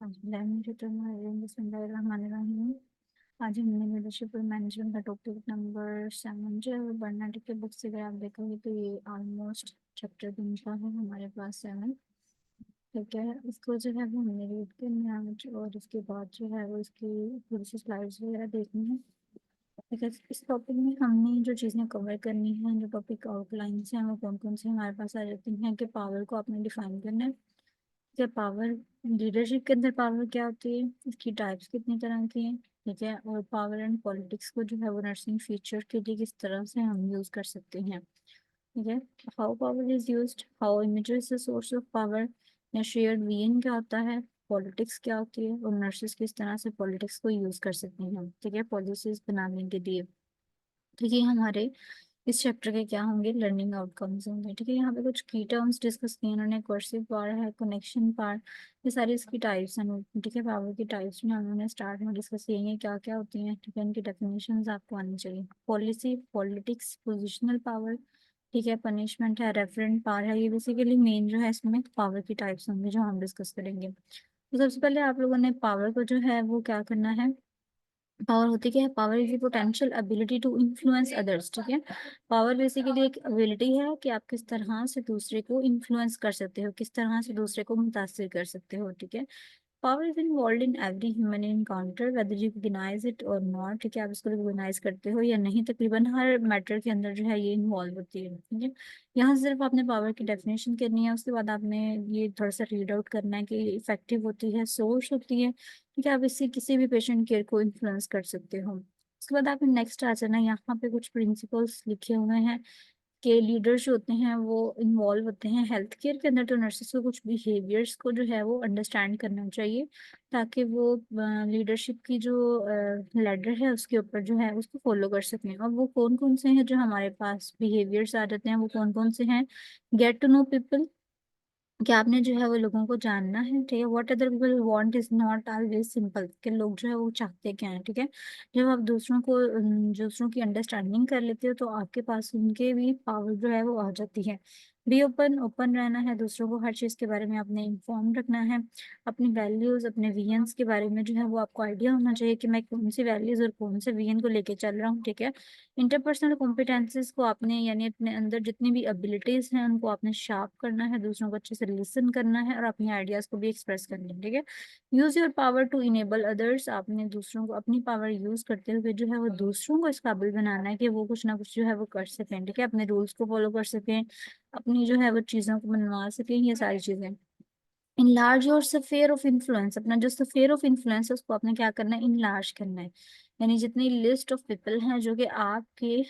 बिस्मिल्लाहिर्रहमानिर्रहीम। आज हमने लीडरशिप और मैनेजमेंट का टॉपिक नंबर 7 जो है वो पढ़ना है। ठीक है, बुक से अगर आप देखोगे तो ये ऑलमोस्ट चैप्टर 3 का है हमारे पास 7। ठीक है, इसको जो है वो हमने रीड करना है और इसके बाद जो है वो इसकी थोड़ी सी स्लाइड्स वगैरह देखनी है। ठीक है, इस टॉपिक में हमने जो चीज़ें कवर करनी है, जो टॉपिक आउटलाइंस हैं वो कौन कौन से हमारे पास आ जाती हैं कि पावर को आपने डिफाइन करना है। क्या पावर, लीडरशिप के अंदर पावर क्या होती है, इसकी टाइप्स कितनी तरह की हैं। ठीक है, और पावर एंड पॉलिटिक्स को जो है वो नर्सिंग फीचर के लिए किस तरह से हम यूज कर सकते हैं। ठीक है, how power is used, how image is the source of power, या शेयर्ड विजन क्या होता है, पॉलिटिक्स क्या होती है, और नर्सेस किस तरह से पॉलिटिक्स को यूज कर सकते हैं। ठीक है, पॉलिसीज बनाने के लिए। तो ये हमारे इस चैप्टर के क्या होंगे, लर्निंग आउटकम्स होंगे। ठीक है, यहाँ पे कुछ की टर्म्स डिस्कस किए उन्होंने, कोर्सिव पावर है, कनेक्शन पावर, ये सारी इसकी टाइप्स हैं। ठीक है, पावर की टाइप्स में उन्होंने स्टार्ट में डिस्कस किए हैं क्या क्या होती हैं। ठीक है, इनकी डेफिनेशंस आपको आनी चाहिए। पॉलिसी, पॉलिटिक्स, पोजिशनल पावर, ठीक है, पनिशमेंट है, रेफरेंट पावर है। ये बेसिकली मेन जो है इसमें पावर की टाइप्स होंगे जो हम डिस्कस करेंगे। तो सबसे पहले आप लोगों ने पावर को जो है वो क्या करना है। पावर होती क्या है, power is the potential ability to influence others. ठीक है, पावर बेसिकली एक एबिलिटी है कि आप किस तरह से दूसरे को इन्फ्लुएंस कर सकते हो, किस तरह से दूसरे को मुतासिर कर सकते हो। ठीक है, power is involve in every human encounter whether you recognise it और नॉट। ठीक है, आप इसको रिकॉग्नाइज करते हो या नहीं, तकरीबन हर मैटर के अंदर जो है ये इन्वॉल्व होती है। ठीक है, यहाँ से सिर्फ आपने पावर की डेफिनेशन करनी है, उसके बाद आपने ये थोड़ा सा रीड आउट करना है कि इफेक्टिव होती है, सोर्स होती है। ठीक है, आप इससे किसी भी पेशेंट केयर को इन्फ्लुएंस कर सकते हो। उसके बाद आपने नेक्स्ट आ जाना, यहाँ पे कुछ प्रिंसिपल्स लिखे हुए हैं के लीडर्स जो होते हैं वो इन्वॉल्व होते हैं हेल्थ केयर के अंदर। तो नर्सेस को कुछ बिहेवियर्स को जो है वो अंडरस्टैंड करना चाहिए ताकि वो लीडरशिप की जो लैडर है उसके ऊपर जो है उसको फॉलो कर सकें। और वो कौन कौन से हैं जो हमारे पास बिहेवियर्स आ जाते हैं, वो कौन कौन से हैं। गेट टू नो पीपल, कि आपने जो है वो लोगों को जानना है। ठीक है, what other people want is not always simple, कि लोग जो है वो चाहते क्या है। ठीक है, जब आप दूसरों को दूसरों की अंडरस्टैंडिंग कर लेते हो तो आपके पास उनके भी पावर जो है वो आ जाती है। बी ओपन, ओपन रहना है, दूसरों को हर चीज़ के बारे में आपने इंफॉर्म रखना है। अपनी वैल्यूज, अपने विजन्स के बारे में जो है वो आपको आइडिया होना चाहिए कि मैं कौन सी वैल्यूज और कौन से विजन को लेके चल रहा हूँ। ठीक है, इंटरपर्सनल कॉम्पिटेंसेस को आपने, यानी अपने अंदर जितनी भी एबिलिटीज हैं उनको आपने शार्प करना है, दूसरों को अच्छे से लिसन करना है और अपने आइडियाज को भी एक्सप्रेस करना है। ठीक है, use your power to enable others, आपने दूसरों को अपनी पावर यूज करते हुए जो है वो दूसरों को इस काबिल बनाना है कि वो कुछ ना कुछ जो है वो कर सकें। ठीक है, अपने रूल्स को फॉलो कर सकें, अपनी जो है वो चीज़ों को मनवा सकें, ये सारी चीज़ें। Enlarge your sphere of influence, अपना जो स्फीयर ऑफ इन्फ्लुएंस है उसको आपने क्या करना है, इनलार्ज करना है। यानी जितनी लिस्ट ऑफ पीपल हैं जो कि आपके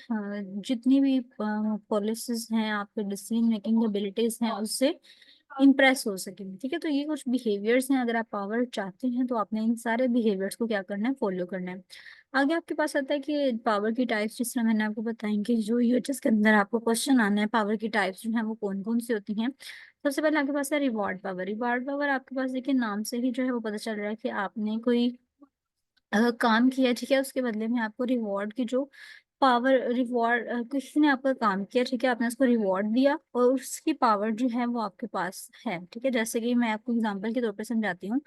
जितनी भी पॉलिसीज हैं, आपके डिसीजन मेकिंग एबिलिटीज हैं उससे इम्प्रेस हो सके। ठीक है, तो ये कुछ बिहेवियर्स हैं, अगर आप पावर चाहते हैं तो आपने इन सारे बिहेवियर्स को क्या करना है, फॉलो करना है। आगे आपके पास आता है कि पावर की टाइप्स, जिस तरह मैंने आपको बताएंगे जो यूएचएस के अंदर आपको क्वेश्चन आना है, पावर की टाइप्स जो है वो कौन कौन सी होती हैं। सबसे पहले आपके पास है रिवॉर्ड पावर। रिवॉर्ड पावर आपके पास देखिए नाम से ही जो है वो पता चल रहा है कि आपने कोई काम किया, ठीक है, उसके बदले में आपको रिवॉर्ड की जो पावर, रिवॉर्ड किसी ने आपका काम किया, ठीक है, आपने उसको रिवॉर्ड दिया और उसकी पावर जो है वो आपके पास है। ठीक है, जैसे कि मैं आपको एग्जांपल के तौर पे समझाती हूँ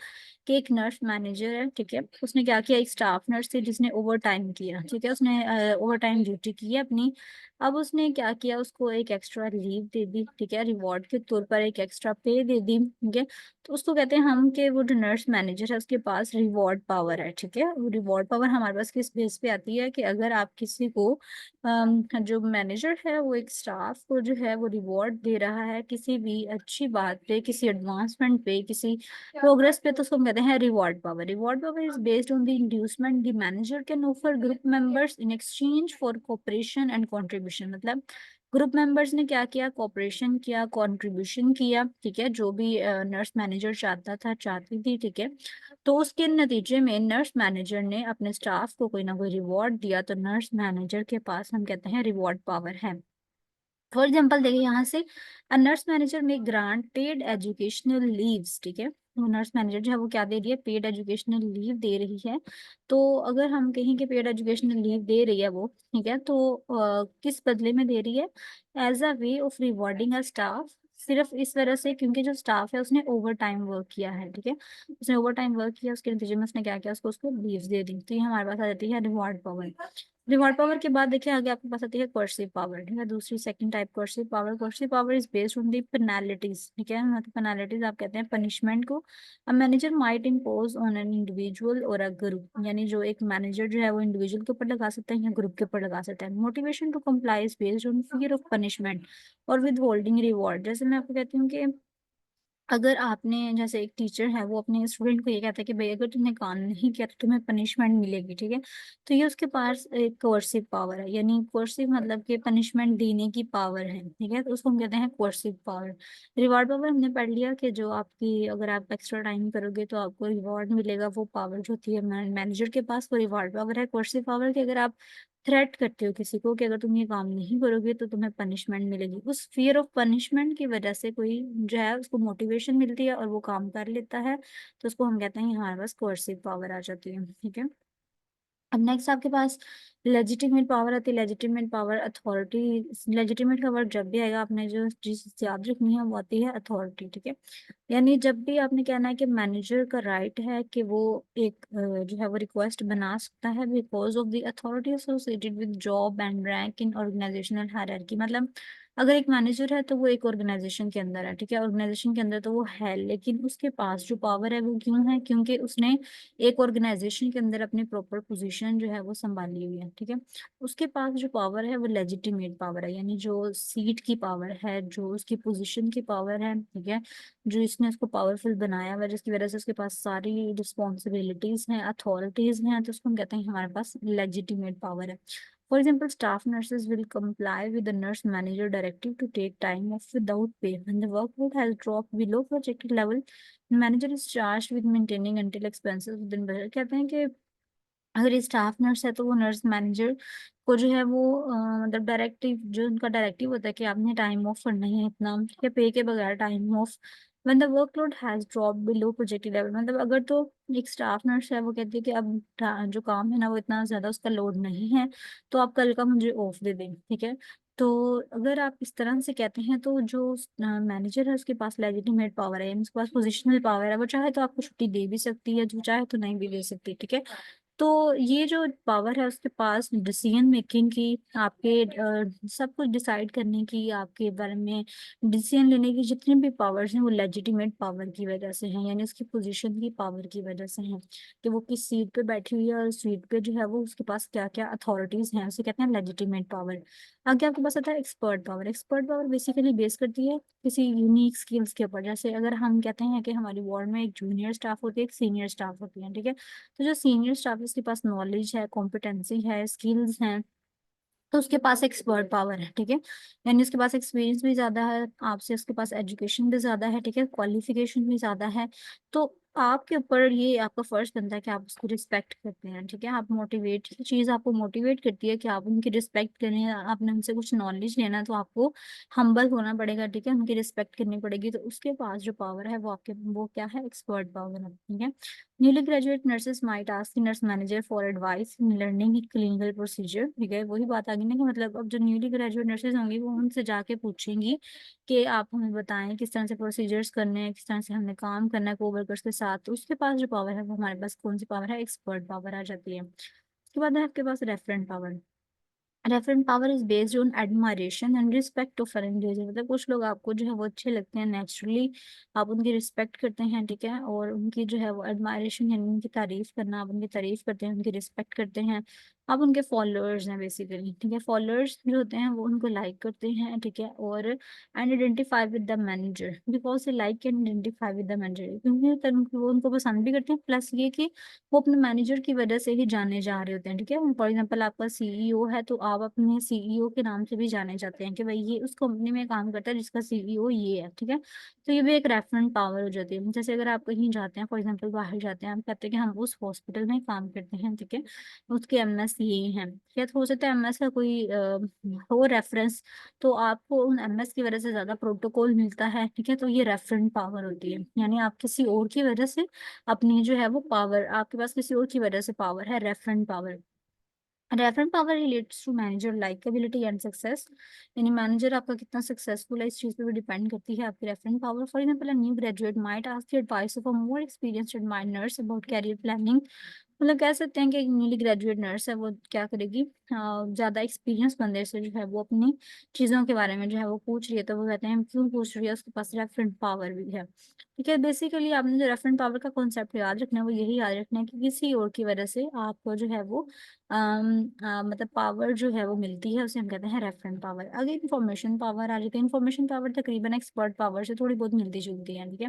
कि एक नर्स मैनेजर है। ठीक है, उसने क्या किया, एक स्टाफ नर्स थी जिसने ओवर टाइम किया। ठीक है, उसने ओवर टाइम ड्यूटी की है अपनी। अब उसने क्या किया, उसको एक एक्स्ट्रा लीव दे दी। ठीक है, रिवॉर्ड के तौर पर एक एक्स्ट्रा पे दे दी। ठीक है, तो उसको कहते हैं हम कि वो जो नर्स मैनेजर है उसके पास रिवॉर्ड पावर है। ठीक है, वो रिवॉर्ड पावर हमारे पास किस बेस पे आती है कि अगर आप किसी को जो मैनेजर है वो एक स्टाफ को जो है वो रिवॉर्ड दे रहा है किसी भी अच्छी बात पे, किसी एडवांसमेंट पे, किसी प्रोग्रेस पे, तो उसको हम कहते हैं reward power. Reward power is based on the inducement the manager can offer group members in exchange for cooperation and contribution. मतलब ग्रुप मेंबर्स ने क्या किया, कोऑपरेशन किया, कंट्रीब्यूशन किया। ठीक है, जो भी नर्स मैनेजर चाहता था, चाहती थी। ठीक है, तो उसके नतीजे में नर्स मैनेजर ने अपने स्टाफ को कोई ना कोई रिवॉर्ड दिया, तो नर्स मैनेजर के पास हम कहते हैं रिवॉर्ड पावर है। फॉर एग्जाम्पल देखिए यहाँ से, नर्स मैनेजर में ग्रांट पेड एजुकेशनल लीव्स। ठीक है, तो नर्स मैनेजर जो है वो क्या दे रही है, पेड एजुकेशनल लीव दे रही है। तो अगर हम कहें कि पेड एजुकेशनल लीव दे रही है वो, ठीक है, तो किस बदले में दे रही है, as a way of rewarding a staff सिर्फ इस वजह से क्योंकि जो स्टाफ है उसने ओवर टाइम वर्क किया है, ठीक है। उसने ओवर टाइम वर्क किया, उसके नतीजे में उसने क्या किया, उसको उसको लीव्स दे दी। तो ये हमारे पास आ जाती है रिवॉर्ड पावर। रिवॉर्ड पावर के बाद देखिए आगे आपके पास आती है कोर्सिव पावर, ठीक है। दूसरी second type coercive power. Coercive power is based on the penalties, ठीक है। मतलब पेनाल्टीज आप कहते हैं पनिशमेंट को a manager might impose on an individual और अ ग्रुप, यानी जो एक मैनेजर जो है वो इंडिविजुअल के ऊपर लगा सकता है या ग्रुप के ऊपर लगा सकता है। Motivation to comply is based on fear of punishment और विद होल्डिंग रिवॉर्ड। जैसे मैं आपको कहती हूँ कि अगर आपने, जैसे एक टीचर है वो अपने स्टूडेंट को ये कहता है कि भाई अगर तुमने काम नहीं किया तो तुम्हें पनिशमेंट मिलेगी, ठीक है। तो ये उसके पास एक कोर्सिव पावर है, यानी कोर्सिव मतलब कि पनिशमेंट देने की पावर है, ठीक है। तो उसको हम कहते हैं कोर्सिव पावर। रिवार्ड पावर हमने पढ़ लिया कि जो आपकी, अगर आप एक्स्ट्रा टाइम करोगे तो आपको रिवॉर्ड मिलेगा, वो पावर जो होती है मैनेजर के पास, वो रिवार्ड पावर है। कोर्सिव पावर की अगर आप थ्रेट करते हो किसी को कि अगर तुम ये काम नहीं करोगे तो तुम्हें पनिशमेंट मिलेगी, उस फियर ऑफ पनिशमेंट की वजह से कोई जो है उसको मोटिवेशन मिलती है और वो काम कर लेता है, तो उसको हम कहते हैं हमारे पास कोर्सिव पावर आ जाती है, ठीक है। अब नेक्स्ट आपके पास लेजिटिमेट पावर आती है। Legitimate power authority. लेजिटिमेट का वर्ड जब भी आएगा आपने जो चीज याद रखनी है वो आती है अथॉरिटी, ठीक है। यानी जब भी आपने कहना है कि मैनेजर का राइट है कि वो एक जो है वो रिक्वेस्ट बना सकता है because of the authority associated with job and rank in organisational hierarchy. मतलब अगर एक मैनेजर है तो वो एक ऑर्गेनाइजेशन के अंदर है, ठीक है। ऑर्गेनाइजेशन के अंदर तो वो है, लेकिन उसके पास जो पावर है वो क्यों है, क्योंकि उसने एक ऑर्गेनाइजेशन के अंदर अपनी प्रॉपर पोजीशन जो है वो संभाली हुई है, ठीक है। उसके पास जो पावर है वो लेजिटिमेट पावर है, यानी जो सीट की पावर है, जो उसकी पोजीशन की पावर है, ठीक है। जो इसने उसको पावरफुल बनाया हुआ है, जिसकी वजह से उसके पास सारी रिस्पॉन्सिबिलिटीज हैं, अथॉरिटीज हैं, तो उसको हम कहते हैं हमारे पास लेजिटिमेट पावर है। For example, staff nurses will comply with the nurse manager directive to take time off without pay. When the workload has dropped below projected level, manager is charged with maintaining until expenses within budget। कहते हैं कि अगर ये staff nurse है तो वो nurse manager को जो है वो मतलब डायरेक्टिव, जो उनका डायरेक्टिव होता है कि आपने टाइम ऑफ करना है इतना, ठीक है, पे के बगैर time of. When the workload has drop below projected level, मतलब अगर तो एक स्टाफ नर्स है वो कहती है कि अब जो काम है ना वो इतना ज्यादा उसका लोड नहीं है, तो आप कल का मुझे ऑफ दे दें, ठीक है। तो अगर आप इस तरह से कहते हैं तो जो मैनेजर है उसके पास लेजिटिमेट पावर है, यानी उसके पास पोजिशनल पावर है, वो चाहे तो आपको छुट्टी दे भी सकती है, जो चाहे तो नहीं भी दे सकती, ठीक है। तो ये जो पावर है उसके पास डिसीजन मेकिंग की, आपके सब कुछ डिसाइड करने की, आपके बारे में डिसीजन लेने की जितनी भी पावर्स हैं वो लेजिटिमेट पावर की वजह से हैं, यानी उसकी पोजीशन की पावर की वजह से हैं कि वो किस सीट पे बैठी हुई है और सीट पे जो है वो उसके पास क्या क्या अथॉरिटीज हैं, उसे कहते हैं लेजिटिमेट पावर। आगे आपके पास आता है expert power. Expert power basically base करती है किसी यूनिक स्किल्स के ऊपर। जैसे अगर हम कहते हैं कि हमारी वार्ड में एक जूनियर स्टाफ होती है, एक सीनियर स्टाफ होती है, ठीक है। तो जो सीनियर स्टाफ है उसके पास नॉलेज है, कॉम्पिटेंसी है, स्किल्स हैं, तो उसके पास एक्सपर्ट पावर है, ठीक है। यानी उसके पास एक्सपीरियंस भी ज्यादा है आपसे, उसके पास एजुकेशन भी ज्यादा है, ठीक है, क्वालिफिकेशन भी ज्यादा है। तो आपके ऊपर ये आपका फर्ज बनता है कि आप उसको रिस्पेक्ट करते हैं, ठीक है। आप मोटिवेट, चीज आपको मोटिवेट करती है कि आप उनकी रिस्पेक्ट करें, आपने उनसे कुछ नॉलेज लेना है तो आपको हम्बल होना पड़ेगा, ठीक है, उनकी रिस्पेक्ट करनी पड़ेगी। तो उसके पास जो पावर है वो आपके, वो क्या है, एक्सपर्ट पावर है, ठीक है। Newly graduate nurses might ask nurse manager for advice in learning clinical procedure, ठीक है। वही बात आ गई ना कि मतलब अब जो न्यूली ग्रेजुएट नर्सेस होंगी वो उनसे जाके पूछेंगी कि आप हमें बताएं किस तरह से प्रोसीजर्स करने हैं, किस तरह से हमने काम करना है कोवर्कर्स के साथ। तो उसके पास जो पावर है वो हमारे पास कौन सी पावर है, एक्सपर्ट पावर आ जाती है। उसके बाद है आपके पास referent power. Referent power is based on admiration and respect of an individual. मतलब कुछ लोग आपको जो है वो अच्छे लगते हैं नेचुरली, आप उनकी रिस्पेक्ट करते हैं, ठीक है, और उनकी जो है वो एडमायरेशन यानी उनकी तारीफ करना, आप उनकी तारीफ करते हैं, उनकी रिस्पेक्ट करते हैं। आप उनके फॉलोअर्स हैं बेसिकली, ठीक है। फॉलोअर्स जो होते हैं वो उनको लाइक करते हैं, ठीक है, और and identify with the manager because they like and identify with the manager, क्योंकि वो उनको पसंद भी करते हैं, प्लस ये कि वो अपने मैनेजर की वजह से ही जाने जा रहे होते हैं, ठीक है। फॉर एग्जाम्पल आपका सीईओ है तो आप अपने सीईओ के नाम से भी जाने जाते हैं कि भाई ये उस कंपनी में काम करता है जिसका सीईओ ये है, ठीक है। तो ये भी एक रेफरेंस पावर हो जाती है। जैसे अगर आप कहीं जाते हैं, फॉर एग्जाम्पल बाहर जाते हैं, हम कहते हैं कि हम उस हॉस्पिटल में काम करते हैं, ठीक है, उसके एमएस ये हैं, या तो हो सकता है एमएस का कोई हो रेफरेंस, तो आपको उन एमएस की वजह से ज्यादा प्रोटोकॉल मिलता है, ठीक है। तो ये रेफरेंस पावर होती है, यानी आप किसी और की वजह से अपनी जो है वो पावर, आपके पास किसी और की वजह से पावर है, referent power. Referent power relates to manager likability and success, यानी मैनेजर आपका कितना सक्सेसफुल है इस चीज पे भी डिपेंड करती है आपकी referent power. For example a new graduate might ask the advice of a more experienced admirers about career planning. मतलब कह सकते हैं कि एक न्यूली ग्रेजुएट नर्स है, वो क्या करेगी, ज़्यादा एक्सपीरियंस बंदे से जो है वो अपनी चीज़ों के बारे में जो है वो पूछ रही है, तो वो कहते हैं क्यों पूछ रही है, उसके पास रेफरेंट पावर भी है। ठीक है, बेसिकली आपने जो रेफरेंट पावर का कॉन्सेप्ट याद रखना है वो यही याद रखना है कि किसी और की वजह से आपको जो है वो मतलब पावर जो है वो मिलती है, उसे हम कहते हैं रेफरेंट पावर। अगर इन्फॉर्मेशन पावर आ जाती है, इन्फॉर्मेशन पावर तकरीबन एक्सपर्ट पावर से थोड़ी बहुत मिलती जुलती है। ठीक है,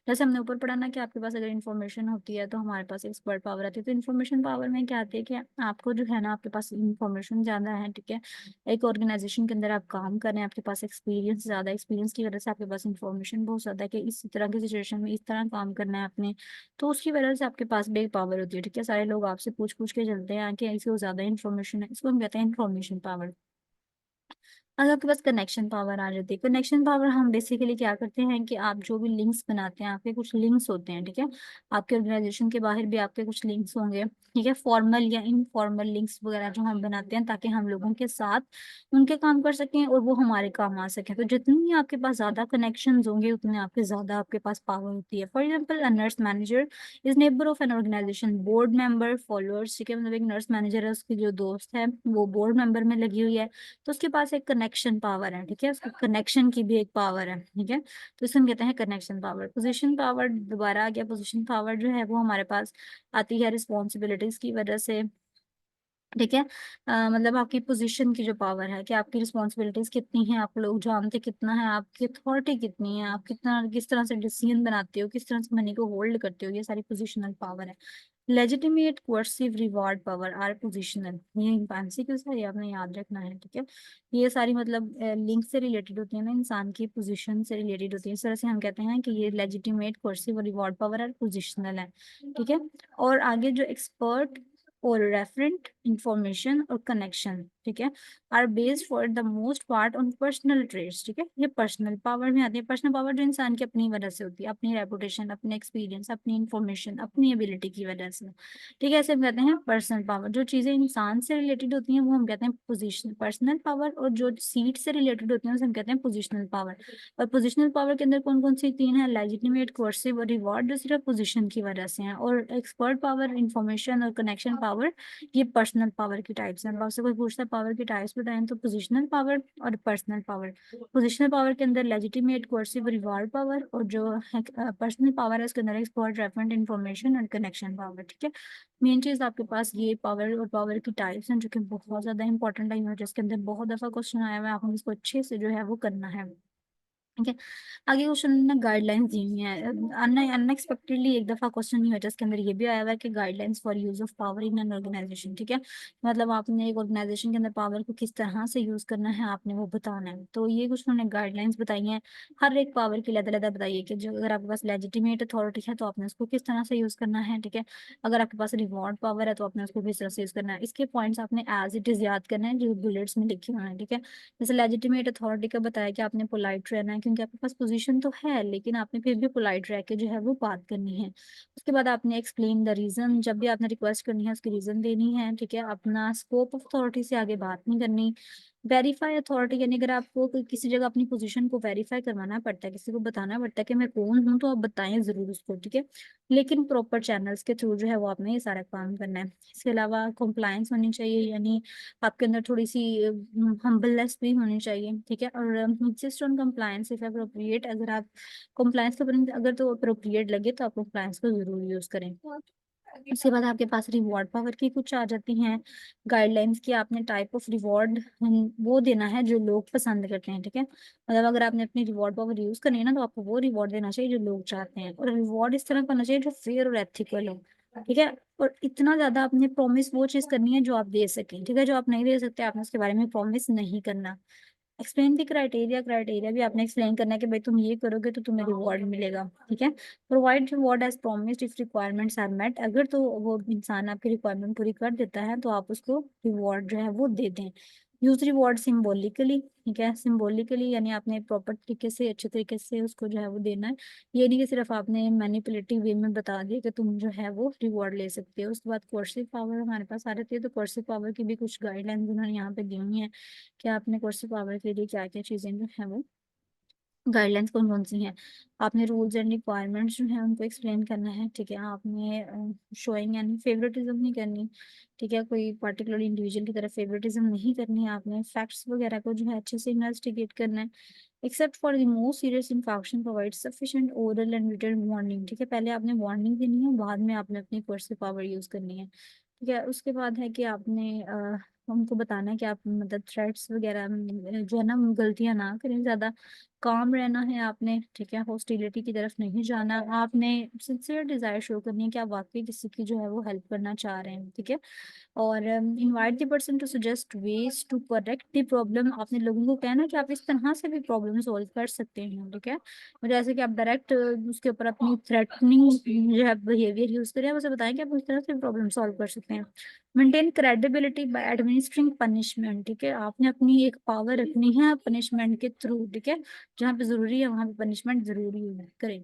जैसे हमने ऊपर पढ़ा ना कि आपके पास अगर इन्फॉर्मेशन होती है तो हमारे पास एक्सपर्ट पावर आती है। तो इन्फॉर्मेशन पावर में क्या आती है कि आपको जो है ना, आपके पास इन्फॉर्मेशन ज़्यादा है। ठीक है, एक ऑर्गेनाइजेशन के अंदर आप काम कर रहे हैं, आपके पास एक्सपीरियंस ज़्यादा, एक्सपीरियंस की वजह से आपके पास इन्फॉर्मेशन बहुत ज़्यादा है कि इस तरह की सिचुएशन में इस तरह काम करना है आपने, तो उसकी वजह से आपके पास भी एक पावर होती है। ठीक है, सारे लोग आपसे पूछ पूछ के चलते हैं कि इसको ज़्यादा इन्फॉर्मेशन है, इसको हम कहते हैं इन्फॉर्मेशन पावर। अगर आपके पास कनेक्शन पावर आ जाती है, कनेक्शन पावर हम बेसिकली क्या करते हैं कि आप जो भी लिंक्स बनाते हैं, आपके कुछ लिंक्स होते हैं। ठीक है, आपके ऑर्गेनाइजेशन के बाहर भी आपके कुछ लिंक्स होंगे। ठीक है, फॉर्मल या इनफॉर्मल लिंक्स वगैरह जो हम बनाते हैं ताकि हम लोगों के साथ उनके काम कर सकें और वो हमारे काम आ सकें। तो जितनी आपके पास ज्यादा कनेक्शन होंगे उतने आपके ज्यादा आपके पास पावर होती है। For example a nurse manager is neighbour of an organisation board member followers. ठीक है, मतलब एक नर्स मैनेजर है, उसकी जो दोस्त है वो बोर्ड मेंबर में लगी हुई है, तो उसके पास एक कनेक्शन पावर है। ठीक है, उसके कनेक्शन की भी एक पावर है। ठीक है, तो इसे हम कहते हैं कनेक्शन पावर। पोजीशन पावर दोबारा आ गया, पोजीशन पावर जो है वो हमारे पास आती है रिस्पॉन्सिबिलिटीज की वजह से। ठीक है, मतलब आपकी पोजीशन की जो पावर है कि आपकी रिस्पॉन्सिबिलिटीज कितनी है, आप लोग जानते कितना है, आपकी अथॉरिटी कितनी है, आप कितना किस तरह से डिसीजन बनाते हो, किस तरह से मनी को होल्ड करते हो, ये सारी पोजिशनल पावर है। Legitimate coercive reward power are positional, ये फैंसी क्यों है, ये आपने याद रखना है। ठीक है, ये सारी मतलब लिंक से रिलेटेड होती है ना, इंसान की पोजीशन से रिलेटेड होती है, इस तरह से हम कहते हैं कि ये लेजिटिमेट कोर्सिव और रिवॉर्ड पावर आर पोजिशनल है। ठीक है, और आगे जो एक्सपर्ट और रेफरेंट इंफॉर्मेशन और कनेक्शन, ठीक है, are based for the most part on personal traits. ठीक है, ये पर्सनल पावर में आती है। पर्सनल पावर जो इंसान की अपनी वजह से होती है, अपनी रेपुटेशन, अपने एक्सपीरियंस, अपनी इंफॉर्मेशन, अपनी एबिलिटी की वजह से। ठीक है, ऐसे हम कहते हैं पर्सनल पावर। जो चीजें इंसान से रिलेटेड होती हैं वो हम कहते हैं पोजिशन पर्सनल पावर, और जो सीट से रिलेटेड होती हैं उसे हम कहते हैं पोजिशनल पावर। और पोजिशनल पावर के अंदर कौन कौन सी तीन है, लेजिटिमेट, कोर्सिव और रिवॉर्ड, जो सिर्फ पोजिशन की वजह से हैं। और एक्सपर्ट पावर, इंफॉर्मेशन और कनेक्शन पावर, ये पर्सनल पावर की टाइप्स हैं। अब आपसे कोई पूछता है पावर की टाइप्स बताएं, तो पोजिशनल पावर और पर्सनल पावर। पोजिशनल पावर के अंदर लेजिटिमेट, कोर्सिव, रिवॉर्ड पावर, और जो पर्सनल पावर है उसके अंदर एक्सपर्ट, रेफरेंट, इंफॉर्मेशन और कनेक्शन पावर। ठीक है, मेन चीज आपके पास ये पावर और पावर की टाइप्स हैं जो कि बहुत ज्यादा इंपॉर्टेंट है, जिसके अंदर बहुत दफा क्वेश्चन आया हुआ है, आपको इसको अच्छे से जो है वो करना है। ठीक है, आगे क्वेश्चन में गाइडलाइंस दी हुई है। अनएक्सपेक्टेडली एक दफा क्वेश्चन नहीं हुआ जिसके अंदर ये भी आया हुआ है कि guidelines for use of power in an organisation. ठीक है, मतलब आपने एक ऑर्गेनाइजेशन के अंदर पावर को किस तरह से यूज करना है आपने वो बताना है। तो ये कुछ उन्होंने गाइडलाइंस बताई हैं, हर एक पावर की अलग-अलग बताइए कि जो अगर आपके पास लेजिटिमेट अथॉरिटी है तो आपने उसको किस तरह से यूज करना है। ठीक है, अगर आपके पास रिवॉर्ड पावर है तो आपने उसको किस तरह से यूज करना है। इसके पॉइंट्स आपने एज इट इज याद करना है जो बुलेट्स में लिखे हुए हैं। ठीक है, जैसे लेजिटिमेट अथॉरिटी का बताया कि आपने पोलाइट रहना है क्योंकि आपके पास पोजीशन तो है, लेकिन आपने फिर भी पोलाइट रह के जो है वो बात करनी है। उसके बाद आपने एक्सप्लेन द रीजन, जब भी आपने रिक्वेस्ट करनी है उसकी रीजन देनी है। ठीक है, अपना स्कोप ऑफ अथॉरिटी से आगे बात नहीं करनी। वेरीफाई अथॉरिटी, यानी अगर आपको किसी जगह अपनी पोजीशन को वेरीफाई करवाना पड़ता है, किसी को बताना पड़ता है कि मैं कौन हूँ, तो आप बताएं जरूर उसको। ठीक है, लेकिन प्रॉपर चैनल्स के थ्रू जो है वो आपने ये सारा काम करना है। इसके अलावा कंप्लायंस होनी चाहिए, यानी आपके अंदर थोड़ी सी हम्बलनेस भी होनी चाहिए। ठीक है, और insist on compliance if appropriate, अगर आप कंप्लायंस के ऊपर अगर तो अप्रोप्रिएट लगे तो आप कंप्लायंस को जरूर यूज करें। उसके बाद आपके पास रिवॉर्ड पावर की कुछ आ जाती हैं गाइडलाइंस की, आपने टाइप ऑफ रिवॉर्ड वो देना है जो लोग पसंद करते हैं। ठीक है, मतलब अगर आपने अपनी रिवॉर्ड पावर यूज करनी है ना तो आपको वो रिवॉर्ड देना चाहिए जो लोग चाहते हैं, और रिवॉर्ड इस तरह का होना चाहिए जो फेयर और एथिकल हो। ठीक है, और इतना ज्यादा आपने प्रॉमिस वो चीज करनी है जो आप दे सकें। ठीक है, जो आप नहीं दे सकते आपने उसके बारे में प्रॉमिस नहीं करना। एक्सप्लेन द क्राइटेरिया, क्राइटेरिया भी आपने एक्सप्लेन करना है कि भाई तुम ये करोगे तो तुम्हें रिवॉर्ड मिलेगा। ठीक है, provide reward as promised if requirements are met, अगर तो वो इंसान आपकी रिक्वायरमेंट पूरी कर देता है तो आप उसको रिवॉर्ड जो है वो दे दें। यूज रिवॉर्ड सिम्बोलिकली, ठीक है, सिम्बोलिकली यानी आपने प्रॉपर तरीके से अच्छे तरीके से उसको जो है वो देना है। ये नहीं कि सिर्फ आपने मैनिपुलेटिव वे में बता दिया कि तुम जो है वो रिवॉर्ड ले सकते हो। उसके बाद कोर्सिव पावर हमारे पास आ रही है, तो कोर्सिव पावर की भी कुछ गाइडलाइंस उन्होंने यहाँ पे दी हुई है कि आपने कोर्सिव पावर के लिए क्या क्या चीजें जो है वो गाइडलाइंस कौन कौन सी हैं। आपने रूल्स एंड रिक्वायरमेंट्स जो है उनको एक्सप्लेन करना है, ठीक है। आपने शोइंग यानी फेवरेटिज्म नहीं करनी, ठीक है, कोई पर्टिकुलर इंडिविजुअल की तरफ फेवरेटिज्म नहीं करनी है। आपने फैक्ट्स वगैरह को जो है अच्छे से इन्वेस्टिगेट करना है। Except for the most serious infection provide sufficient oral and written warning, ठीक है, पहले आपने वार्निंग देनी है, बाद में आपने अपनी कोर्स पावर यूज करनी है, ठीक है। उसके बाद है कि आपने हमको बताना है कि आप मतलब थ्रेट्स वगैरह जो है ना गलतियां ना करें, ज्यादा काम रहना है आपने, ठीक है। हॉस्टिलिटी की तरफ नहीं जाना, आपने सिंसियर डिजायर शो करनी है कि आप वाकई किसी की जो है वो हेल्प करना चाह रहे हैं, ठीक है। और invite the person to suggest ways to correct the problem, आपने लोगों को कहना कि आप इस तरह से भी प्रॉब्लम सॉल्व कर सकते हैं, ठीक है। और जैसे कि आप डायरेक्ट उसके ऊपर अपनी थ्रेटनिंग जो है बिहेवियर यूज करें, उसे बताएं कि आप उस तरह से प्रॉब्लम सॉल्व कर सकते हैं। Maintain credibility by administering punishment, ठीक है, आपने अपनी एक पावर रखनी है पनिशमेंट के थ्रू, ठीक है। जहाँ पे जरूरी है वहां पे पनिशमेंट जरूरी है करें।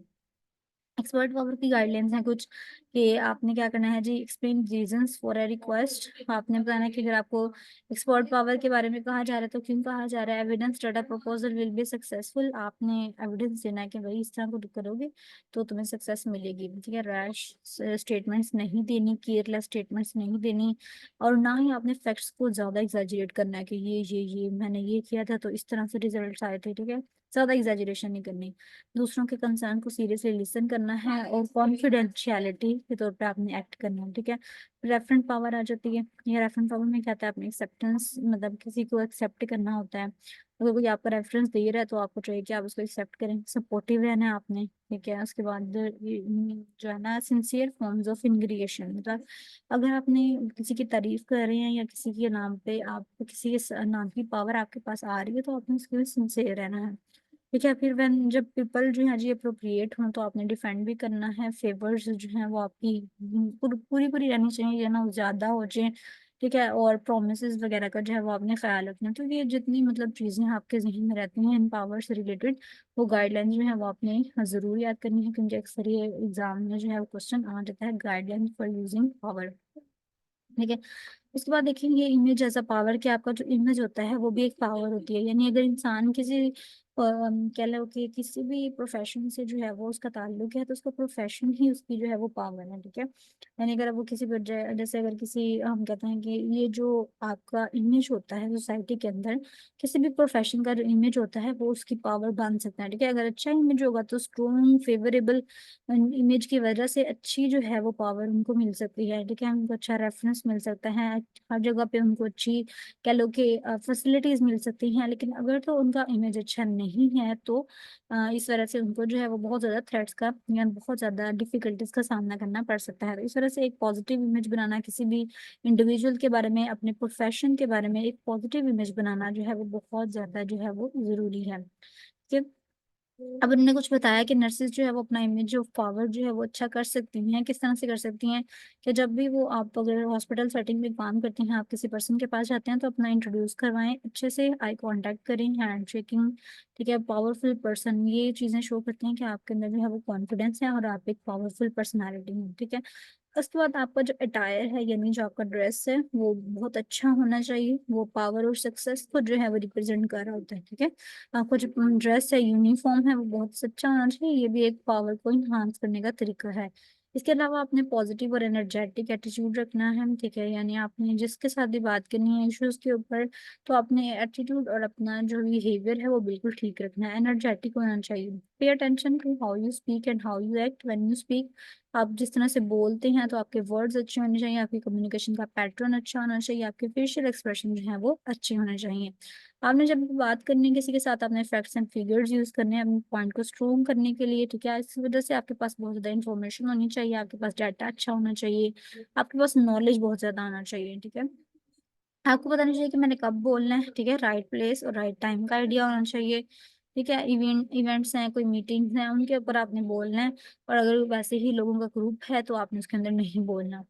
एक्सपर्ट पावर की गाइडलाइंस हैं कुछ, कि आपने क्या करना है जी, explain reasons for a request, आपने बताना है कि अगर आपको एक्सपर्ट पावर के बारे में कहा जा रहा है तो क्यों कहा जा रहा है। Evidence data proposal will be successful, आपने एविडेंस देना है कि भाई इस तरह को करोगे तो तुम्हें सक्सेस मिलेगी, ठीक है। रैश स्टेटमेंट्स नहीं देनी, केयरलेस स्टेटमेंट्स नहीं देनी, और ना ही आपने फैक्ट्स को ज्यादा एग्जैजरेट करना है कि ये मैंने ये किया था तो इस तरह से रिजल्ट आए थे, ठीक है। ज्यादा एग्जैजरेशन नहीं करनी। दूसरों के कंसर्न को सीरियसली लिसन करना है, और कॉन्फिडेंशियलिटी के तौर पे आपने एक्ट करना है, ठीक है। रेफरेंट पावर आ जाती है। ये रेफरेंट पावर में क्या आता है, आपने एक्सेप्टेंस मतलब किसी को एक्सेप्ट करना होता है। अगर कोई आपका रेफरेंस दे रहा है तो आपको चाहिए कि आप उसको एक्सेप्ट करें, सपोर्टिव रहना है आपने, ठीक है। उसके बाद जो है ना सिंसियर फॉर्म्स ऑफ इंग्रिएशन, मतलब अगर आपने किसी की तारीफ कर रहे हैं या किसी के नाम पे आप किसी के नाम की पावर आपके पास आ रही है तो आपने उसके लिए सिंसियर रहना है, ठीक है। फिर व्हेन जब पीपल जो है जी अप्रोप्रिएट हों तो आपने डिफेंड भी करना है। फेवर्स जो है वो आपकी पूरी पूरी रहनी चाहिए, या ना ज्यादा हो जाए, ठीक है। और प्रोमिसेस वगैरह का जो है वो आपने ख्याल रखना है। तो ये जितनी मतलब चीजें आपके जहन में रहती हैं इन पावर से रिलेटेड, वो गाइडलाइंस जो है वो आपने जरूर याद करनी है, क्योंकि अक्सर ये एग्जाम में जो है वो क्वेश्चन आ जाता है, गाइडलाइन फॉर यूजिंग पावर, ठीक है। उसके बाद देखेंगे इमेज एज अ पावर, कि आपका जो इमेज होता है वो भी एक पावर होती है। यानी अगर इंसान किसी कह लो कि किसी भी प्रोफेशन से जो है वो उसका ताल्लुक है तो उसका प्रोफेशन ही उसकी जो है वो पावर है, ठीक है। यानी अगर वो किसी जैसे अगर किसी हम कहते हैं कि ये जो आपका इमेज होता है सोसाइटी के अंदर, किसी भी प्रोफेशन का जो इमेज होता है वो उसकी पावर बन सकता है, ठीक है। अगर अच्छा इमेज होगा तो स्ट्रॉन्ग फेवरेबल इमेज की वजह से अच्छी जो है वो पावर उनको मिल सकती है, ठीक है। उनको अच्छा रेफरेंस मिल सकता है, हर जगह पे उनको अच्छी कह लो कि फैसिलिटीज मिल सकती हैं। लेकिन अगर तो उनका इमेज अच्छा नहीं है तो इस वजह से उनको जो है वो बहुत ज्यादा थ्रेट्स का या बहुत ज्यादा डिफिकल्टीज का सामना करना पड़ सकता है। तो इस वजह से एक पॉजिटिव इमेज बनाना, किसी भी इंडिविजुअल के बारे में, अपने प्रोफेशन के बारे में एक पॉजिटिव इमेज बनाना जो है वो बहुत ज्यादा जो है वो जरूरी है, ठीक है। अब उन्होंने कुछ बताया कि नर्सेज जो है वो अपना इमेज ऑफ पावर जो है वो अच्छा कर सकती हैं। किस तरह से कर सकती हैं, कि जब भी वो आप अगर हॉस्पिटल सेटिंग में काम करते हैं, आप किसी पर्सन के पास जाते हैं तो अपना इंट्रोड्यूस करवाएं अच्छे से, आई कांटेक्ट करें, हैंड शेकिंग, ठीक है। पावरफुल पर्सन, ये चीजें शो करती हैं कि आपके अंदर जो है वो कॉन्फिडेंस है और आप एक पावरफुल पर्सनैलिटी हैं, ठीक है। उसके बाद आपका जो अटायर है यानी जो आपका ड्रेस है वो बहुत अच्छा होना चाहिए, वो पावर और सक्सेस को जो है वो रिप्रेजेंट कर रहा होता है, ठीक है। आपका जो ड्रेस है यूनिफॉर्म है वो बहुत अच्छा होना चाहिए, ये भी एक पावर को इन्हांस करने का तरीका है। इसके अलावा आपने पॉजिटिव और एनर्जेटिक एटीट्यूड रखना है, ठीक है। यानी आपने जिसके साथ भी बात करनी है इश्यूज के ऊपर तो आपने एटीट्यूड और अपना जो बिहेवियर है वो बिल्कुल ठीक रखना है, एनर्जेटिक होना चाहिए। Pay attention to how you speak and how you act when you speak, आप जिस तरह से बोलते हैं तो आपके वर्ड्स अच्छे होने चाहिए, आपकी कम्युनिकेशन का पैटर्न अच्छा होना चाहिए, आपके फेशियल एक्सप्रेशन जो है वो अच्छे होने चाहिए। आपने जब भी बात करनी है किसी के साथ, आपने फैक्ट्स एंड फिगर्स यूज करने हैं अपने पॉइंट को स्ट्रोंग करने के लिए, ठीक है। इस वजह से आपके पास बहुत ज्यादा इन्फॉर्मेशन होनी चाहिए, आपके पास डाटा अच्छा होना चाहिए, आपके पास नॉलेज बहुत ज्यादा आना चाहिए, ठीक है। आपको पता नहीं चाहिए कि मैंने कब बोलना है, ठीक है। राइट प्लेस और राइट टाइम का आइडिया होना चाहिए, ठीक है, इवेंट्स हैं, कोई मीटिंग्स हैं, उनके ऊपर आपने बोलना है। और अगर वैसे ही लोगों का ग्रुप है तो आपने उसके अंदर नहीं बोलना।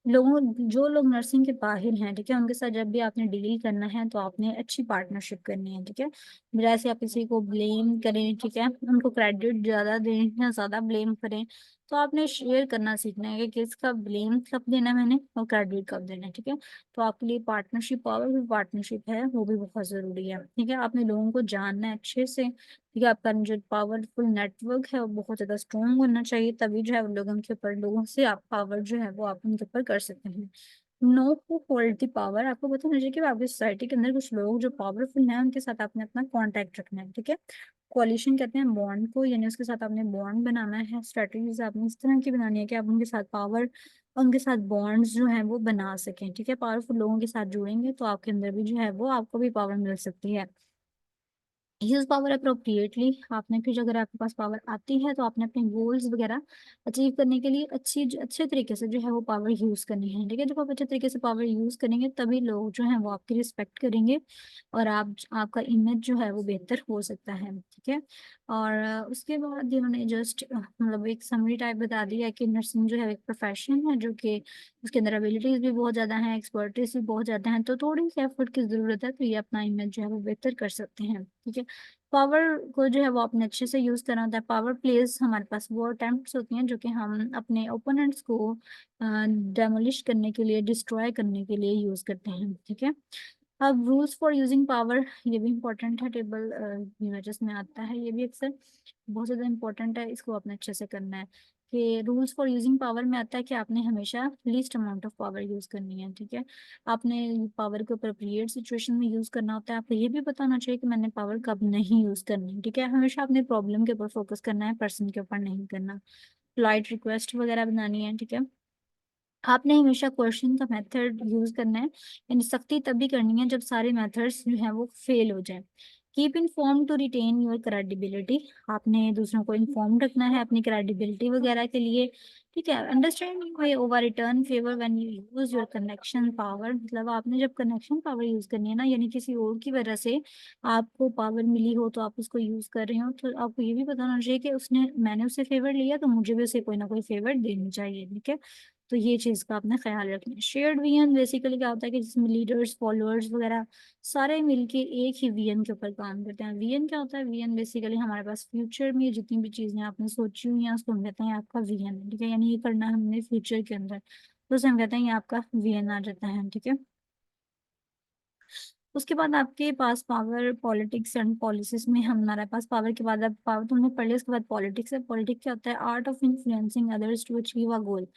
जो लोग नर्सिंग के बाहर हैं, ठीक है, उनके साथ जब भी आपने डील करना है तो आपने अच्छी पार्टनरशिप करनी है, ठीक है। जैसे आप किसी को ब्लेम करें, ठीक है, उनको क्रेडिट ज्यादा दें या ज्यादा ब्लेम करें, तो आपने शेयर करना सीखना है कि किसका ब्लेम कब देना है मैंने और क्रेडिट कब देना है, ठीक है। तो आपके लिए पार्टनरशिप, पावरफुल पार्टनरशिप है, वो भी बहुत जरूरी है, ठीक है। आपने लोगों को जानना है अच्छे से, ठीक है। आपका जो पावरफुल नेटवर्क है वो बहुत ज्यादा स्ट्रोंग होना चाहिए, तभी जो है वो लोगों से आप पावर जो है वो आप उनके ऊपर कर सकते हैं। Know who hold the power, आपको पता होना चाहिए कि आपकी सोसाइटी के अंदर कुछ लोग जो पावरफुल हैं उनके साथ आपने अपना कांटेक्ट रखना है, ठीक है। कोalition कहते हैं बॉन्ड को, यानी उसके साथ आपने बॉन्ड बनाना है। स्ट्रेटजीज आपने इस तरह की बनानी है कि आप उनके साथ बॉन्ड्स जो है वो बना सकें, ठीक है। पावरफुल लोगों के साथ जुड़ेंगे तो आपके अंदर भी जो है वो आपको भी पावर मिल सकती है। यूज पावर अप्रोप्रिएटली, आपने फिर अगर आपके पास पावर आती है तो आपने अपने गोल्स वगैरह अचीव करने के लिए अच्छे तरीके से जो है वो पावर यूज करनी है, ठीक है। जब आप अच्छे तरीके से पावर यूज करेंगे तभी लोग जो है वो आपकी रिस्पेक्ट करेंगे और आपका इमेज जो है वो बेहतर हो सकता है, ठीक है। और उसके बाद इन्होंने जस्ट मतलब एक समरी टाइप बता दिया कि नर्सिंग जो है एक प्रोफेशन है जो कि उसके अंदर एबिलिटीज भी बहुत ज्यादा हैं, एक्सपर्टीज भी बहुत ज्यादा हैं, तो थोड़ी सी एफर्ट की जरूरत है तो ये अपना इमेज जो है वो बेहतर कर सकते हैं, ठीक है। पावर को जो है वो अपने अच्छे से यूज करना होता है। पावर प्लेस हमारे पास वो अटेम्प्ट्स होती हैं जो कि हम अपने ओपोनेंट्स को डेमोलिश करने के लिए, डिस्ट्रॉय करने के लिए यूज करते हैं, ठीक है। अब रूल्स फॉर यूजिंग पावर, ये भी इंपॉर्टेंट है, टेबल यूनिवर्सिटीज में आता है, ये भी अक्सर बहुत ज़्यादा इंपॉर्टेंट है, इसको आपने अच्छे से करना है। कि रूल्स फॉर यूजिंग पावर में आता है कि आपने हमेशा least amount of power use करनी है, ठीक है। आपने पावर को अप्रोप्रिएट सिचुएशन में यूज करना होता है। आपको ये भी बताना चाहिए कि मैंने पावर कब नहीं यूज करनी, ठीक है। हमेशा अपने प्रॉब्लम के ऊपर फोकस करना है, पर्सन के ऊपर नहीं करना। पोलाइट रिक्वेस्ट वगैरह बनानी है, ठीक है। आपने हमेशा क्वेश्चन का मेथड यूज करना है, यानी सख्ती तभी करनी है जब सारे मेथड्स जो है वो फेल हो जाए। Keep inform to retain your credibility, आपने दूसरों को इन्फॉर्म रखना है अपनी क्रेडिबिलिटी वगैरह के लिए, ठीक है। Understand way over return favour when you use your connection power, मतलब आपने जब कनेक्शन पावर यूज करनी है ना, यानी किसी और की वजह से आपको पावर मिली हो तो आप उसको यूज कर रहे हो, तो आपको ये भी पता होना चाहिए कि मैंने उससे फेवर लिया तो मुझे भी उसे कोई ना कोई फेवर देनी चाहिए, ठीक है। तो ये चीज का आपने ख्याल रखना है। शेयर्ड विजन बेसिकली क्या होता है कि जिसमें लीडर्स, फॉलोअर्स वगैरह सारे मिलके एक ही विजन के ऊपर काम करते हैं। विजन क्या होता है? विजन बेसिकली हमारे पास फ्यूचर में जितनी भी चीजें आपने सोची हुई हैं उसको हम कहते हैं आपका विजन है, ठीक है। यानी ये करना है हमने फ्यूचर के अंदर, तो उसे हम कहते हैं ये आपका विजन आ जाता है, ठीक है। उसके बाद आपके पास पावर पॉलिटिक्स एंड पॉलिसीज में, हमारे पास पावर के बाद, अब पावर तुमने पढ़ लिया, उसके बाद पॉलिटिक्स है। पॉलिटिक्स क्या होता है? Art of influencing others to achieve a goal.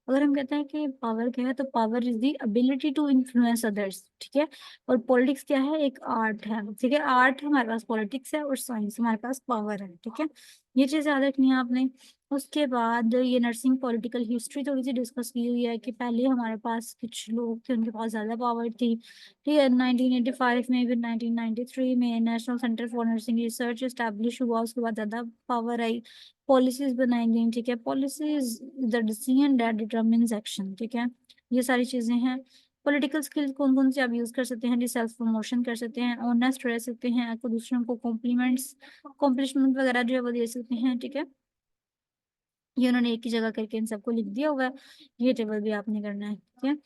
अगर हम कहते हैं कि पावर क्या है, तो power is the ability to influence others, ठीक है। और पॉलिटिक्स क्या है? एक आर्ट है, ठीक है। आर्ट हमारे पास पॉलिटिक्स है और साइंस हमारे पास पावर है, ठीक है। ये चीज याद रखनी है आपने। उसके बाद ये नर्सिंग पॉलिटिकल हिस्ट्री थोड़ी सी डिस्कस की हुई है कि पहले हमारे पास कुछ लोग थे, उनके पास ज्यादा पावर थी, ठीक है। 1985 में, फिर 1993 में national centre for nursing research establish हुआ, उसके बाद ज्यादा पावर आई, पॉलिसीज बनाई गई, ठीक है। Policies the decision that determines action, ठीक है। ये सारी चीजें हैं। पॉलिटिकल स्किल्स कौन कौन से आप यूज कर सकते हैं? सेल्फ प्रमोशन कर सकते हैं, ऑनेस्ट रह सकते हैं, आपको दूसरों को कॉम्प्लीमेंट्स, कॉम्प्लिशमेंट वगैरह जो है वो दे सकते हैं, ठीक है। ये उन्होंने एक ही जगह करके इन सबको लिख दिया हुआ है, ये टेबल भी आपने करना है, ठीक है।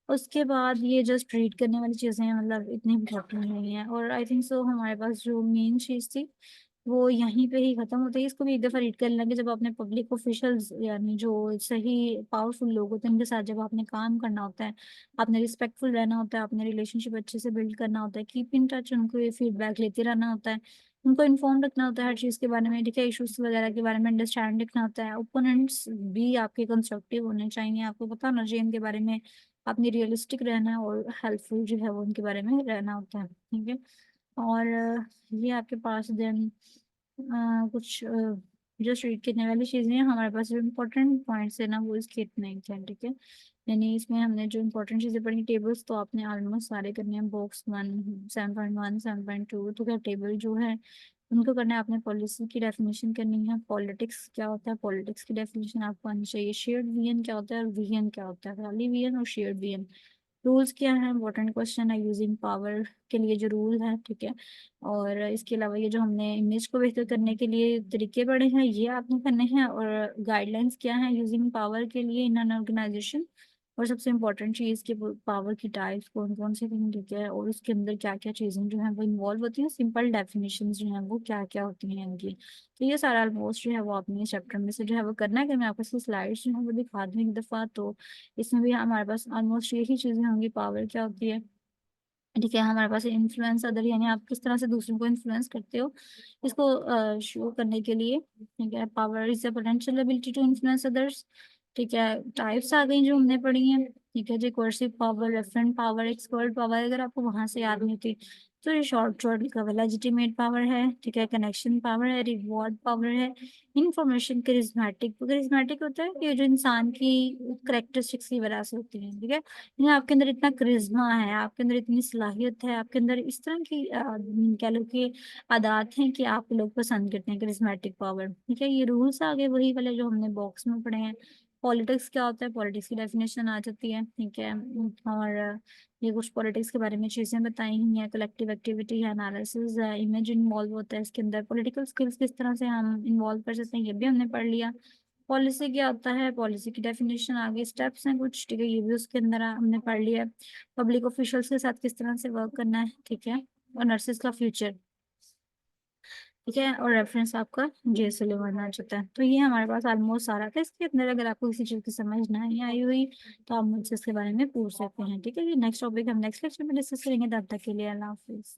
उसके बाद ये जस्ट रीड करने वाली चीजें हैं, मतलब इतनी इंपॉर्टेंट नहीं है। और आई थिंक सो हमारे पास जो मेन चीज थी वो यहीं पे ही खत्म होती है। इसको भी एक दफा रीड कर लेना कि जब आपने पब्लिक ऑफिशियल्स, यानी जो सही पावरफुल लोग होते हैं उनके साथ जब आपने काम करना होता है, आपने रिस्पेक्टफुल रहना होता है, आपने रिलेशनशिप अच्छे से बिल्ड करना होता है, कीप इन टच, उनको ये फीडबैक लेते रहना होता है, उनको इन्फॉर्म रखना होता है हर चीज के बारे में, ठीक है। इशूज वगैरह के बारे में अंडरस्टैंड रखना होता है। ओपोनेंट्स भी आपके कंस्ट्रक्टिव होने चाहिए, आपको पता होना चाहिए इनके बारे में, आपने रियलिस्टिक रहना है और हेल्पफुल जो है वो उनके बारे में रहना होता है, ठीक है। और ये आपके पास देन कुछ जस्ट रीड करने वाली चीजें हैं। हमारे पास जो इम्पोर्टेंट पॉइंट्स है ना वो इसके इतने ही थे, ठीक है। यानी इसमें हमने जो इम्पोर्टेंट चीजें पढ़ी, टेबल्स तो आपने ऑलमोस्ट सारे करने हैं, बॉक्स 1, 7.1, 7.2, तो क्या टेबल जो है उनको करना है। आपने पॉलिसी की डेफिनेशन करनी है, पॉलिटिक्स क्या होता है, पॉलिटिक्स की डेफिनेशन आपको आनी चाहिए। शेयर्ड विजन क्या होता है और विजन क्या होता है, खाली विजन और शेयर्ड विजन, रूल्स क्या है, इम्पोर्टेंट क्वेश्चन है। यूजिंग पावर के लिए जो रूल है, ठीक है। और इसके अलावा ये जो हमने इमेज को बेहतर करने के लिए तरीके पढ़े हैं, ये आपने करने हैं। और गाइडलाइंस क्या है यूजिंग पावर के लिए इन एन ऑर्गेनाइजेशन। और सबसे इम्पोर्टेंट चीज़ कि पावर की टाइप्स कौन कौन सी थी, ठीक है। और उसके अंदर क्या क्या चीज़ें जो है वो इन्वॉल्व होती हैं, सिंपल डेफिनेशन जो है वो क्या क्या होती हैं इनकी। तो ये सारा ऑलमोस्ट जो है वो आपने चैप्टर में से जो है वो करना है। कि मैं आपको इसकी स्लाइड्स जो है वो दिखा दूँ एक दफ़ा, तो इसमें भी हमारे पास ऑलमोस्ट यही चीजें होंगी। पावर क्या होती है, ठीक है। हमारे पास इन्फ्लुएंस अदर, यानी आप किस तरह से दूसरों को इन्फ्लुएंस करते हो, इसको शो करने के लिए, ठीक है। Power is the potential ability to influence others, ठीक है। टाइप्स आ गई जो हमने पढ़ी हैं, ठीक है जी। Coercive power, referent power, expert power, अगर आपको वहां से याद नहीं थी तो ये शॉर्ट शॉर्ट लिखा हुआ लेजिटिमेट पावर है, ठीक है। कनेक्शन पावर है, रिवॉर्ड पावर है, इंफॉर्मेशन करिज्मेटिक। करिज्मेटिक होता है कि जो इंसान की करेक्टरिस्टिक्स की वजह से होती है, ठीक है। यानी आपके अंदर इतना करिश्मा है, आपके अंदर इतनी सलाहियत है, आपके अंदर इस तरह की कह लो कि आदात हैं कि आप लोग पसंद करते हैं। करिश्मेटिक पावर, ठीक है। ये रूल्स आ गए वही वाले जो हमने बॉक्स में पढ़े हैं। पॉलिटिक्स क्या होता है, पॉलिटिक्स की डेफिनेशन आ जाती है, ठीक है। और ये कुछ पॉलिटिक्स के बारे में चीजें बताई हुई हैं। कलेक्टिव एक्टिविटी है, एनालिसिस है, इमेज इन्वॉल्व होता है इसके अंदर। पॉलिटिकल स्किल्स किस तरह से हम इन्वॉल्व कर सकते हैं, ये भी हमने पढ़ लिया। पॉलिसी क्या होता है, पॉलिसी की डेफिनेशन आगे, स्टेप्स हैं कुछ, ठीक है। ये भी उसके अंदर हमने पढ़ लिया है। पब्लिक ऑफिशियल्स के साथ किस तरह से वर्क करना है, ठीक है। और नर्सेज का फ्यूचर, ठीक है। और रेफरेंस आपका जेएसएल बनना चाहता है। तो ये हमारे पास ऑलमोस्ट सारा था। इसके अंदर अगर आपको किसी चीज़ की समझ नहीं आई हुई तो आप मुझसे इसके बारे में पूछ सकते हैं, ठीक है। ये नेक्स्ट टॉपिक हम नेक्स्ट लेक्चर में डिस्कस करेंगे। तब तक के लिए अल्लाह हाफिज।